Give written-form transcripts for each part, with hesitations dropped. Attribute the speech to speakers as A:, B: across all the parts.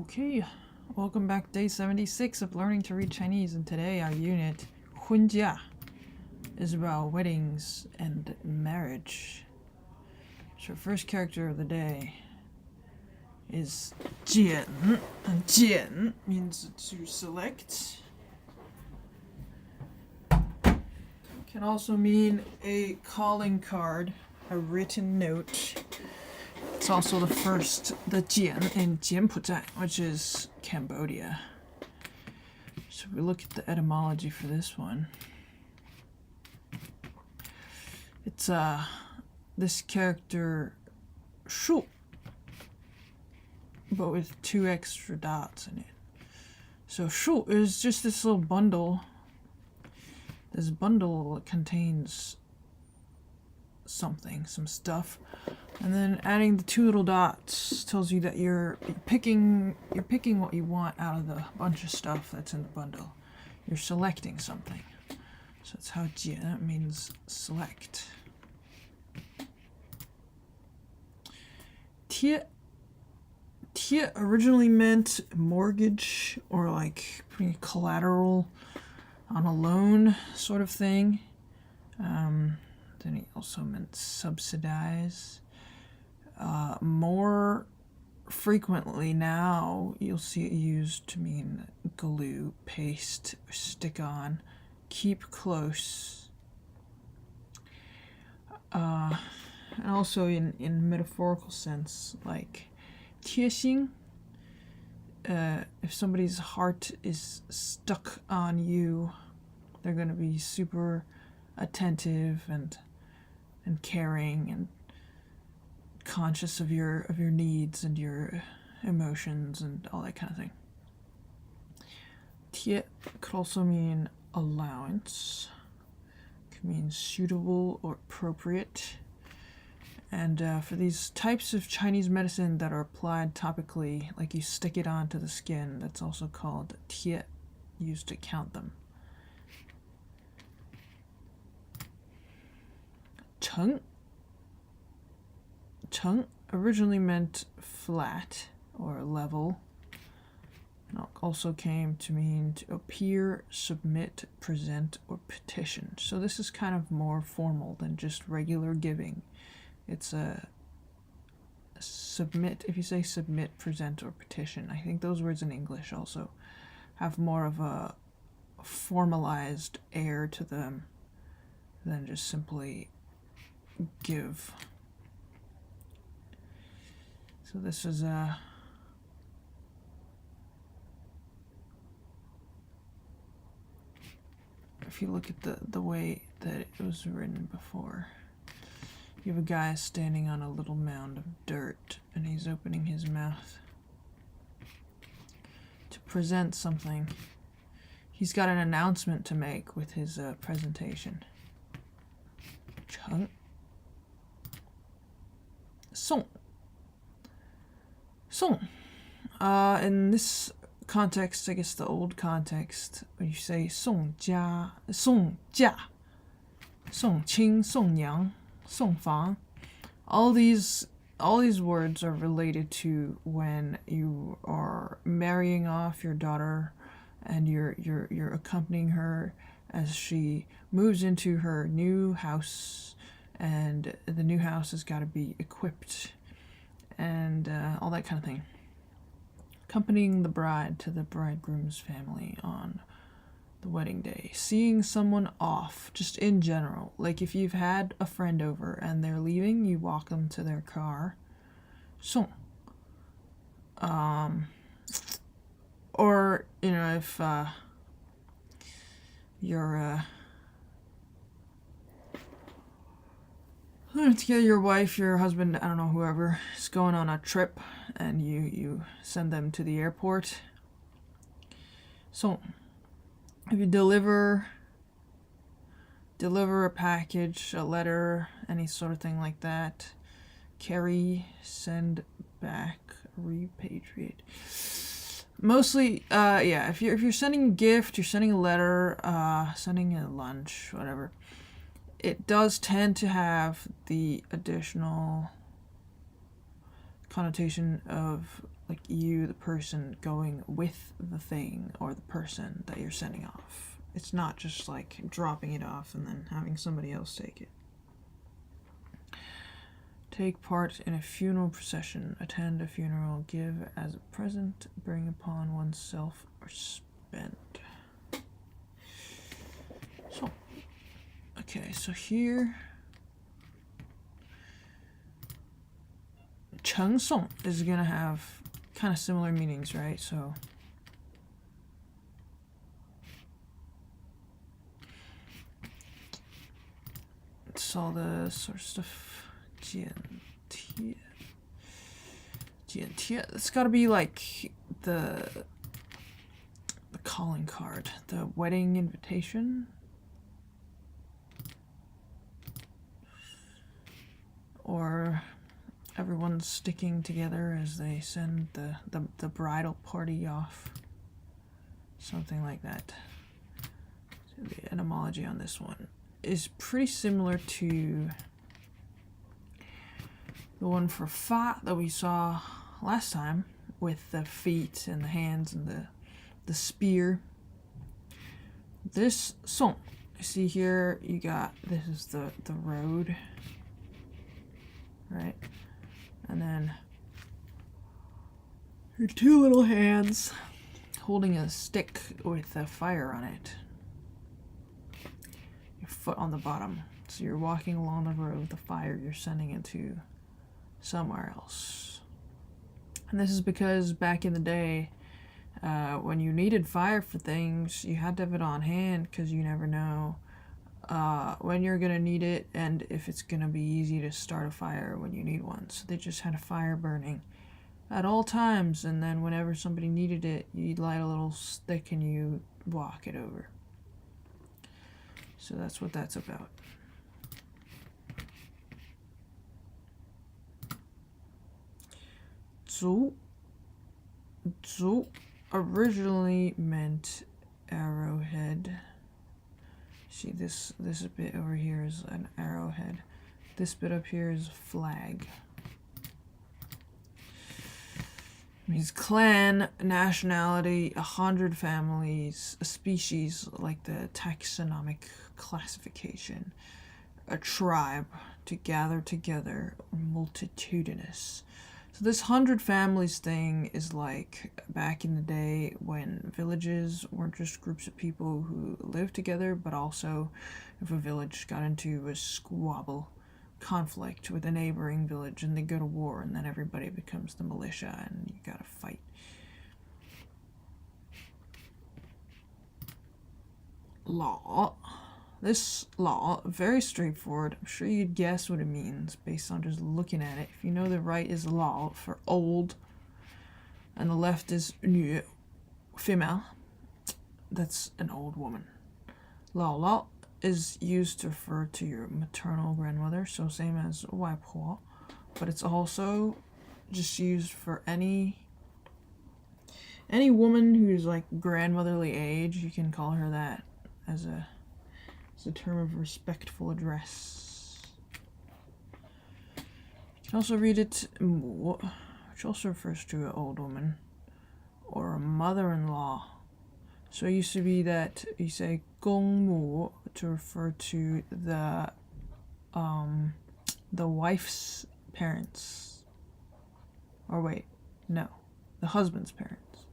A: Okay, welcome back, day 76 of learning to read Chinese, and today our unit, 婚嫁, is about weddings and marriage. So first character of the day is 剪, and 剪 means to select. Can also mean a calling card, a written note. It's also the 剪 in 柬埔寨, which is Cambodia. So we look at the etymology for this one. It's this character 树, but with 2 extra dots in it. So 树 is just this little bundle. This bundle contains something, some stuff. And then adding the 2 little dots tells you that you're picking what you want out of the bunch of stuff that's in the bundle. You're selecting something. So that's how 剪 means select. 贴 originally meant mortgage or like putting collateral on a loan sort of thing. Then it also meant subsidize. More frequently now, you'll see it used to mean glue, paste, stick on, keep close. And also in metaphorical sense, like 贴心. If somebody's heart is stuck on you, they're going to be super attentive and caring and conscious of your needs and your emotions and all that kind of thing. 贴 could also mean allowance. Could mean suitable or appropriate. And for these types of Chinese medicine that are applied topically, like you stick it onto the skin, that's also called 贴, used to count them. 城 originally meant flat or level. And also came to mean to appear, submit, present, or petition. So this is kind of more formal than just regular giving. It's a submit. If you say submit, present, or petition, I think those words in English also have more of a formalized air to them than just simply give. So this is if you look at the way that it was written before, you have a guy standing on a little mound of dirt and he's opening his mouth to present something. He's got an announcement to make with his presentation. 呈 送 in this context, I guess the old context, when you say 送家 送嫁 送亲 送娘 送房, all these words are related to when you are marrying off your daughter and you're accompanying her as she moves into her new house, and the new house has got to be equipped and all that kind of thing. Accompanying the bride to the bridegroom's family on the wedding day. Seeing someone off, just in general. Like if you've had a friend over and they're leaving, you walk them to their car. 送. Or, if you're together, your wife, your husband, I don't know, whoever is going on a trip and you send them to the airport. So if you deliver a package, a letter, any sort of thing like that, carry, send back, repatriate. Mostly, if you're sending a gift, you're sending a letter, sending a lunch, whatever, it does tend to have the additional connotation of like you, the person, going with the thing or the person that you're sending off. It's not just like dropping it off and then having somebody else take it. Take part in a funeral procession, attend a funeral, give as a present, bring upon oneself, or spend. So, okay, so here, 呈送 is gonna have kind of similar meanings, right? So, it's all the sort of stuff. 剪贴. It's gotta be like the calling card, the wedding invitation. Or everyone's sticking together as they send the bridal party off. Something like that. So the etymology on this one is pretty similar to the one for fa that we saw last time, with the feet and the hands and the spear. This song, see here, you got, this is the road, right? And then your two little hands holding a stick with a fire on it. Your foot on the bottom. So you're walking along the road with the fire, you're sending it to somewhere else. And this is because back in the day, when you needed fire for things, you had to have it on hand, because you never know when you're gonna need it and if it's gonna be easy to start a fire when you need one. So they just had a fire burning at all times, and then whenever somebody needed it, you'd light a little stick and you walk it over. So that's what that's about. Zu originally meant arrowhead. See, this bit over here is an arrowhead. This bit up here is flag. It means clan, nationality, 100 families, a species, like the taxonomic classification, a tribe, to gather together, multitudinous. So this 100 families thing is like back in the day when villages weren't just groups of people who lived together, but also if a village got into a squabble, conflict with a neighboring village, and they go to war, and then everybody becomes the militia and you gotta fight. Law. This law, very straightforward. I'm sure you'd guess what it means based on just looking at it. If you know the right is law for old, and the left is nu, female, that's an old woman. Law is used to refer to your maternal grandmother, so same as 外婆, but it's also just used for any woman who's like grandmotherly age. You can call her that as a term of respectful address. You can also read it mu, which also refers to an old woman or a mother-in-law. So it used to be that you say 公母 to refer to the wife's parents. Or wait, no, the husband's parents.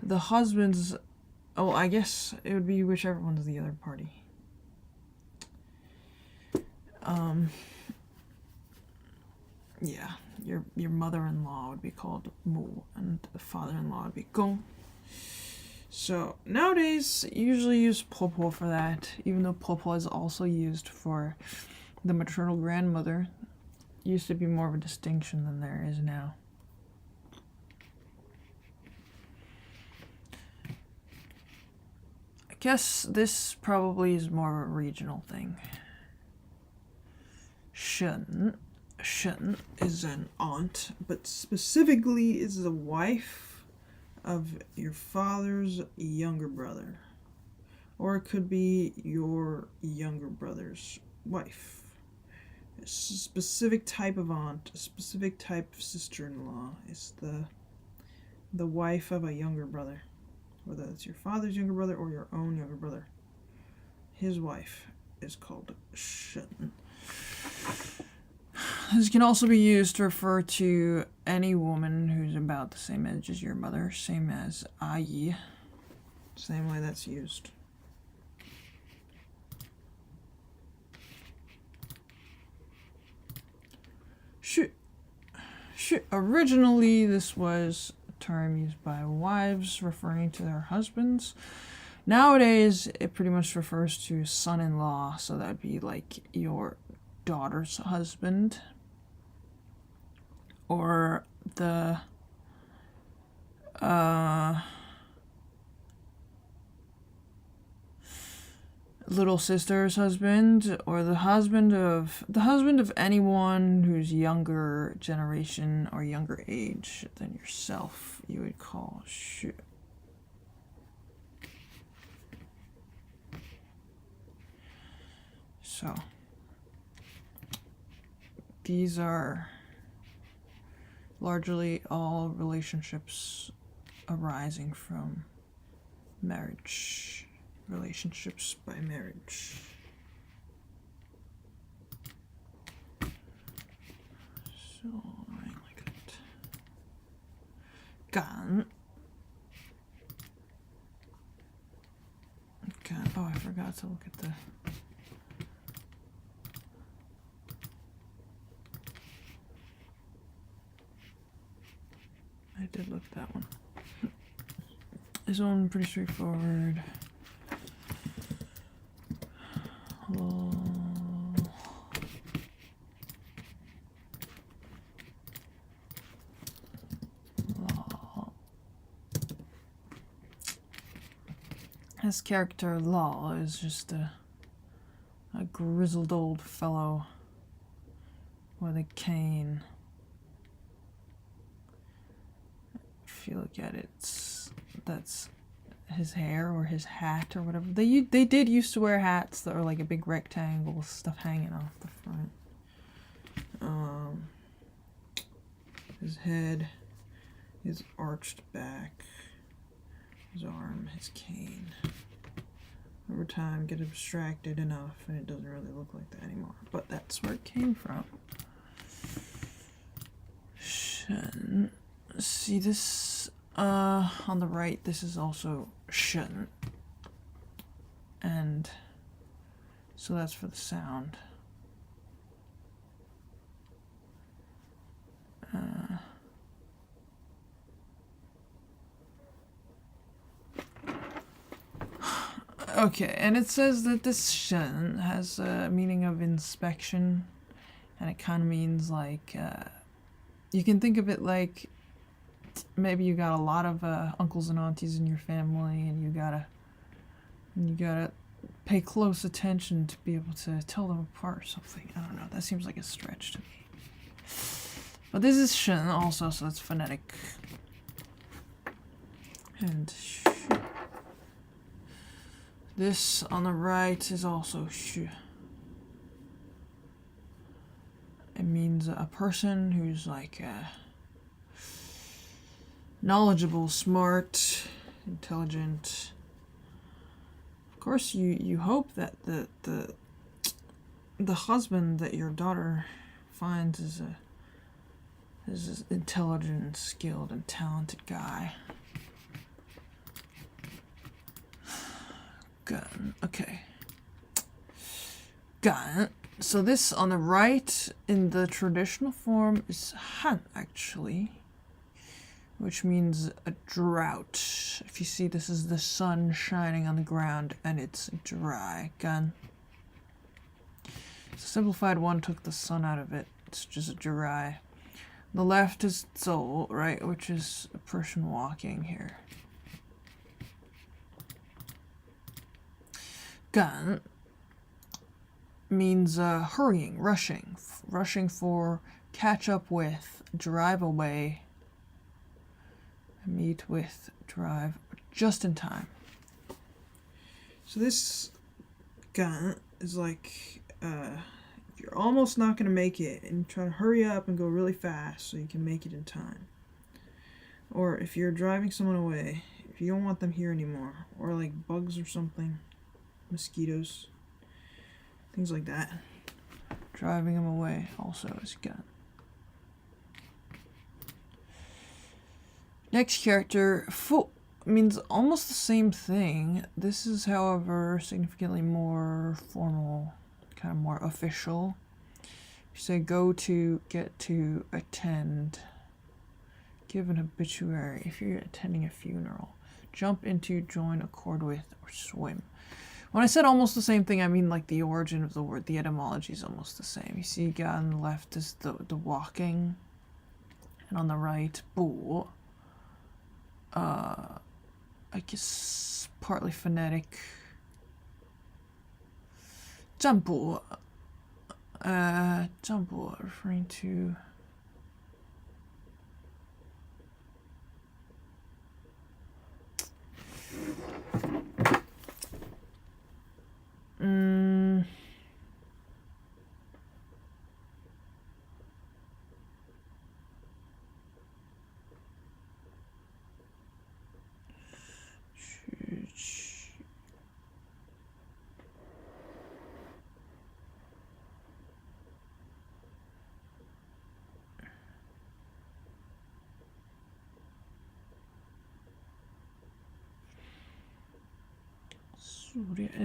A: The husband's, oh, I guess it would be whichever one's the other party. Yeah, your mother-in-law would be called mu, and the father-in-law would be gong. So nowadays, you usually use 婆婆 for that, even though 婆婆 is also used for the maternal grandmother. It used to be more of a distinction than there is now. I guess this probably is more of a regional thing. 婶 is an aunt, but specifically is the wife of your father's younger brother. Or it could be your younger brother's wife. A specific type of aunt, a specific type of sister-in-law is the wife of a younger brother. Whether it's your father's younger brother or your own younger brother. His wife is called shun. This can also be used to refer to any woman who's about the same age as your mother, same as ayi. Same way that's used. Shu. Originally, this was a term used by wives referring to their husbands. Nowadays, it pretty much refers to son-in-law, so that would be like your daughter's husband, or the little sister's husband, or the husband of anyone who's younger generation or younger age than yourself. You would call shu. So these are largely all relationships arising from marriage. Relationships by marriage. So, writing like that. Gan. Oh, I forgot to look at the... I did look at that one. This one pretty straightforward. His character Law is just a grizzled old fellow with a cane. If you look at it, that's his hair or his hat or whatever. They did used to wear hats that were like a big rectangle with stuff hanging off the front. His head, his arched back, his arm, his cane. Over time, get abstracted enough, and it doesn't really look like that anymore. But that's where it came from. Shun. See this on the right. This is also shun, and so that's for the sound. Okay, and it says that this shun has a meaning of inspection, and it kind of means like you can think of it like maybe you got a lot of uncles and aunties in your family, and you gotta pay close attention to be able to tell them apart or something. I don't know. That seems like a stretch to me. But this is shun also, so it's phonetic. And this on the right is also shu. It means a person who's like knowledgeable, smart, intelligent. Of course, you hope that the husband that your daughter finds is an intelligent, skilled, and talented guy. Gun. Okay. Gun. So this on the right in the traditional form is han, actually, which means a drought. If you see, this is the sun shining on the ground and it's dry. Gun. The simplified one took the sun out of it. It's just dry. The left is zou, right, which is a person walking here. Gan means hurrying, rushing for, catch up with, drive away, meet with, drive, just in time. So this gan is like you're almost not going to make it, and try to hurry up and go really fast so you can make it in time. Or if you're driving someone away, if you don't want them here anymore, or like bugs or something, mosquitoes, things like that. Driving them away also is gun. Next character, fu, means almost the same thing. This is, however, significantly more formal, kind of more official. You say go to, get to, attend, give an obituary if you're attending a funeral, jump into, join, accord with, or swim. When I said almost the same thing, I mean like the origin of the word, the etymology is almost the same. You see, on the left is the walking, and on the right, bu. I guess partly phonetic. 占卜, 占卜 referring to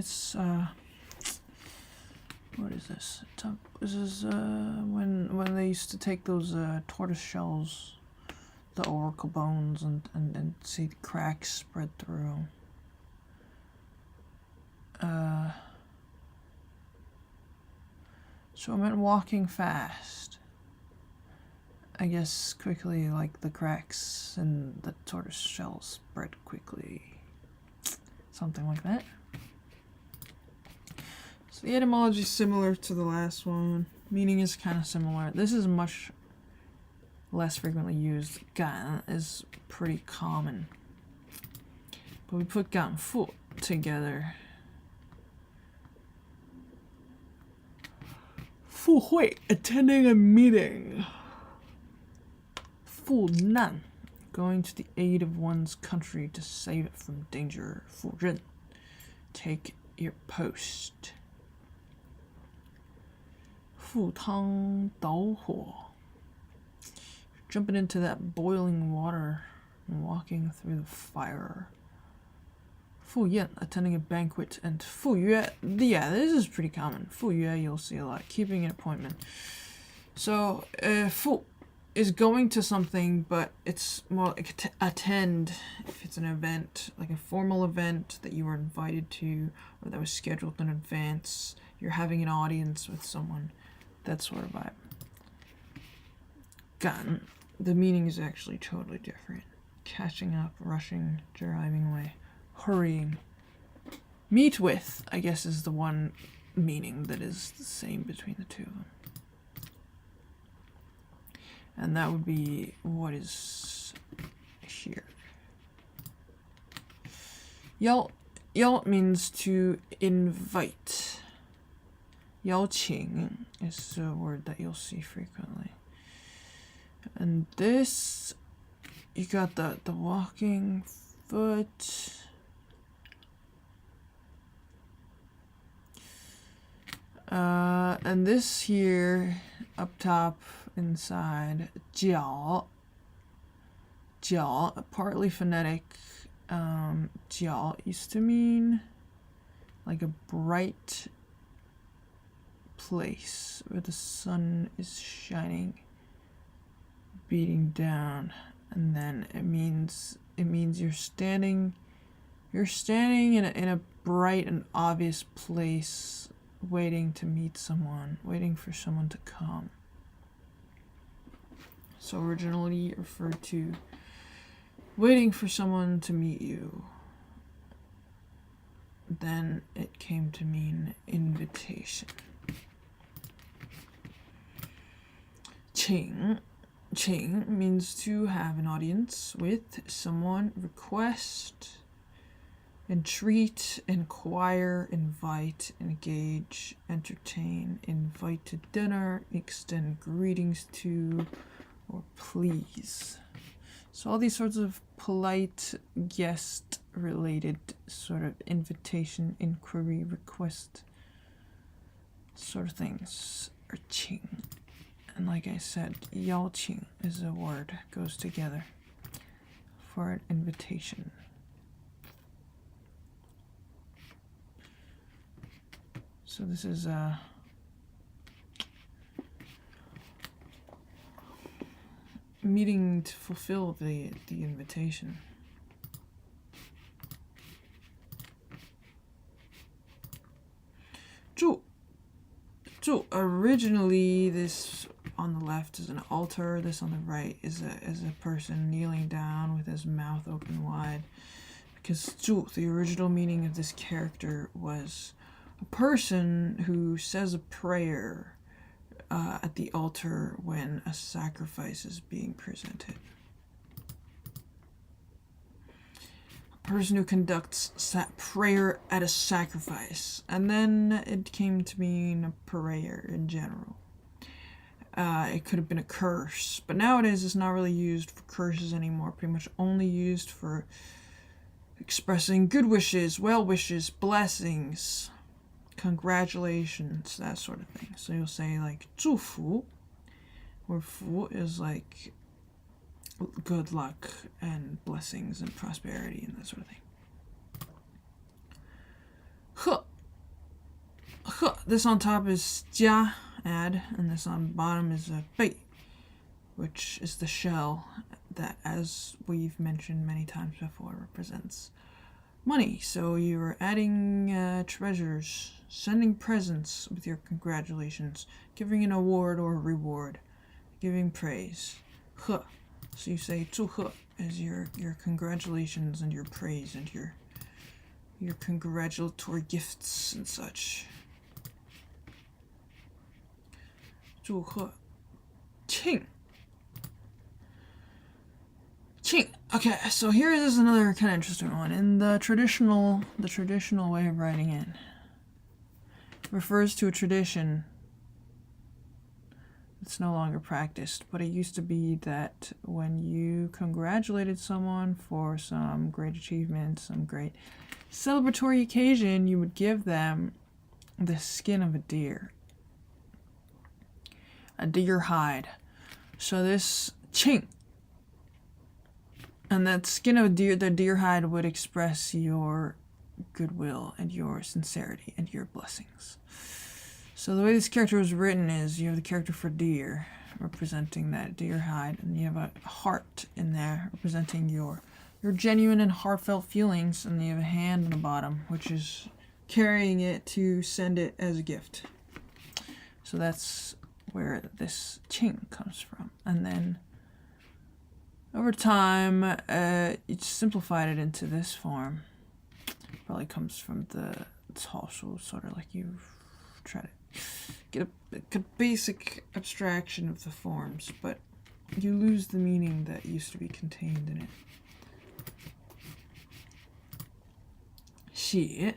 A: it's what is this? This is when they used to take those tortoise shells, the oracle bones, and see the cracks spread through. So I meant walking fast. I guess quickly, like the cracks in the tortoise shells spread quickly. Something like that. So the etymology is similar to the last one. Meaning is kind of similar. This is much less frequently used. Gan is pretty common. But we put gan fu together. Fu hui, attending a meeting. Fu nan, going to the aid of one's country to save it from danger. Fu ren, take your post. Fu tang dao huo, jumping into that boiling water and walking through the fire. Fu yan, attending a banquet, and fu yue, yeah, this is pretty common. Fu yue, you'll see a lot. Keeping an appointment. So, fu is going to something, but it's more like attend if it's an event, like a formal event that you were invited to or that was scheduled in advance. You're having an audience with someone. That sort of vibe. Gan, the meaning is actually totally different. Catching up, rushing, driving away, hurrying. Meet with, I guess, is the one meaning that is the same between the two of them. And that would be what is here. Yao means to invite. 邀请 is a word that you'll see frequently. And this, you got the walking foot. And this here, up top, inside, 脚, partly phonetic. 脚 used to mean like a bright place where the sun is shining, beating down, and then it means you're standing in a bright and obvious place, waiting to meet someone, waiting for someone to come. So originally it referred to waiting for someone to meet you. Then it came to mean invitation. Qing means to have an audience with someone, request, Entreat, inquire, invite, engage, entertain, invite to dinner, extend greetings to, or please. So all these sorts of polite, guest-related sort of invitation, inquiry, request sort of things are qing. And like I said, yao qing is a word, goes together for an invitation. So this is a meeting to fulfill the invitation. Zhu. Originally, this on the left is an altar. This on the right is a person kneeling down with his mouth open wide. Because zhu, the original meaning of this character was a person who says a prayer at the altar when a sacrifice is being presented. A person who conducts prayer at a sacrifice. And then it came to mean a prayer in general. It could have been a curse. But nowadays it's not really used for curses anymore. Pretty much only used for expressing good wishes, well wishes, blessings, congratulations, that sort of thing. So you'll say like 祝福, where fu is like good luck and blessings and prosperity and that sort of thing. He. This on top is 家, add, and this on bottom is a 贝, which is the shell that, as we've mentioned many times before, represents money. So you're adding treasures, sending presents with your congratulations, giving an award or a reward, giving praise. He. So you say 祝贺 as your congratulations and your praise and your congratulatory gifts and such. 祝贺 庆. Okay, so here is another kind of interesting one. In the traditional way of writing it, refers to a tradition that's no longer practiced, but it used to be that when you congratulated someone for some great achievement, some great celebratory occasion, you would give them the skin of a deer hide. So this qing, and that skin of a deer, the deer hide would express your goodwill and your sincerity and your blessings. So the way this character was written is you have the character for deer, representing that deer hide, and you have a heart in there, representing your genuine and heartfelt feelings, and you have a hand on the bottom, which is carrying it to send it as a gift. So that's where this qing comes from. And then over time, it simplified it into this form. Probably comes from the Taoshu, sort of like you try to get a basic abstraction of the forms, but you lose the meaning that used to be contained in it. Xie.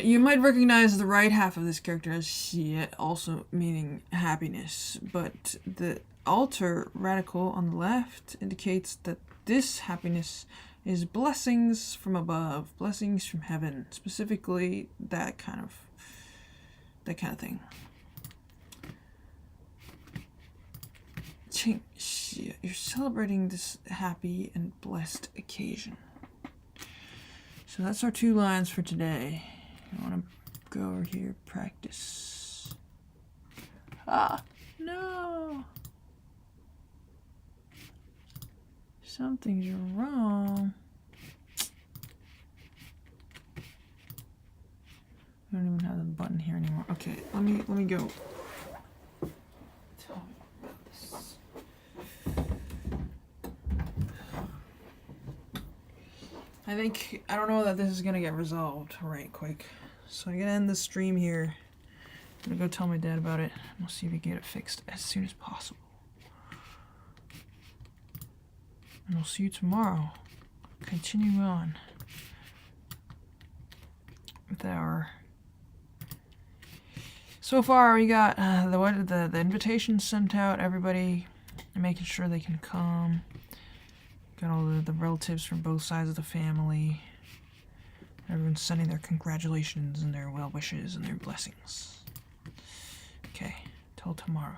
A: You might recognize the right half of this character as xie, also meaning happiness, but the alter radical on the left indicates that this happiness is blessings from above, blessings from heaven, specifically that kind of thing. Qing xie, you're celebrating this happy and blessed occasion. So that's our 2 lines for today. I want to go over here, practice. No! Something's wrong. I don't even have the button here anymore. Okay, let me go. Tell me about this. I don't know that this is gonna get resolved right quick. So I'm gonna end the stream here. I'm gonna go tell my dad about it. We'll see if we can get it fixed as soon as possible. And we'll see you tomorrow. Continue on there. So far, we got the invitations sent out. Everybody making sure they can come. Got all the relatives from both sides of the family. Everyone's sending their congratulations and their well wishes and their blessings. Okay, till tomorrow.